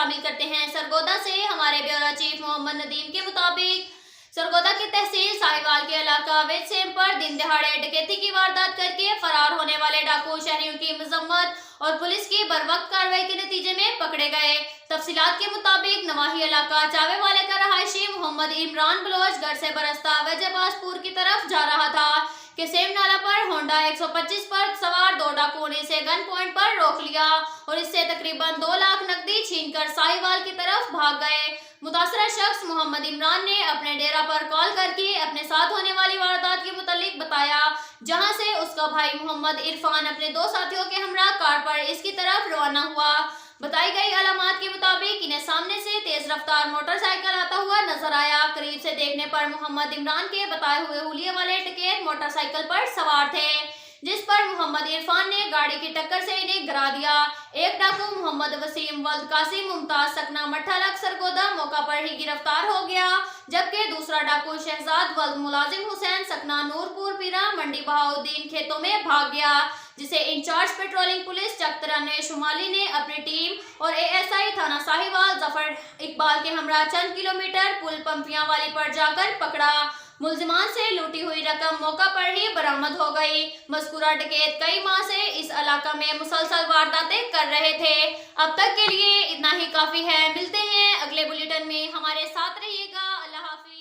शामिल करते हैं। सरगोदा से हमारे ब्यूरो चीफ मोहम्मद नदीम के मुताबिक सरगोदा की तहसील साहिवाल के इलाका अवैध सेम पर दिन दहाड़े डकैती की वारदात करके फरार होने वाले डाकू शहरियों की मजम्मत और पुलिस की बरवक्त कार्रवाई के नतीजे में पकड़े गए। तफसीलात के मुताबिक नवाही इलाका चावे वाले का रहायशी मोहम्मद इमरान बलोच घर से बरसता वैजबाजपुर की तरफ जा रहा था कि सेम नाला पर होंडा 125 पर सवार 2 डाकुओं ने इसे गन पॉइंट पर रोक लिया और इससे तकरीबन 2 लाख नकदी छीनकर साहिवाल की तरफ भाग गए। मुतासरा शख्स मोहम्मद इमरान ने अपने डेरा पर कॉल करके अपने साथ होने वाली वारदात के मुतालिक बताया, जहां से उसका भाई मोहम्मद इरफान अपने 2 साथियों के हमरा कार पर इसकी तरफ रवाना हुआ। बताई गई अलामात के मुताबिक इन्हें सामने से तेज रफ्तार मोटरसाइकिल आता हुआ नजर आया। करीब से देखने पर मोहम्मद इमरान के बताए हुए हुलिये वाले डकैत मोटरसाइकिल पर सवार थे, जिस पर मोहम्मद इरफान ने गाड़ी की टक्कर से इन्हें गिरा दिया। एक डाकू मोहम्मद वसीम वल्द कासिम मुमताज सकना मट्ठा लग सरगोदा मौका पर ही गिरफ्तार हो गया, जबकि दूसरा डाकू शहजाद वल्द मुलाजिम हुसैन सकना नूरपुर पीरा मंडी बहाउद्दीन खेतों में भाग गया, जिसे इंचार्ज पेट्रोलिंग पुलिस चकतरन शुमाली ने अपनी टीम और एएसआई थाना साहिवाल जफर इकबाल के हमरा चंद किलोमीटर पुल पंपियां वाली पर जाकर पकड़ा। मुलजिमान से लूटी हुई रकम मौका पर ही बरामद हो गई। मज़कूरा डकैत कई माह से इस इलाका में मुसलसल वारदातें कर रहे थे। अब तक के लिए इतना ही काफी है। मिलते हैं अगले बुलेटिन में, हमारे साथ रहिएगा। अल्लाह हाफिज।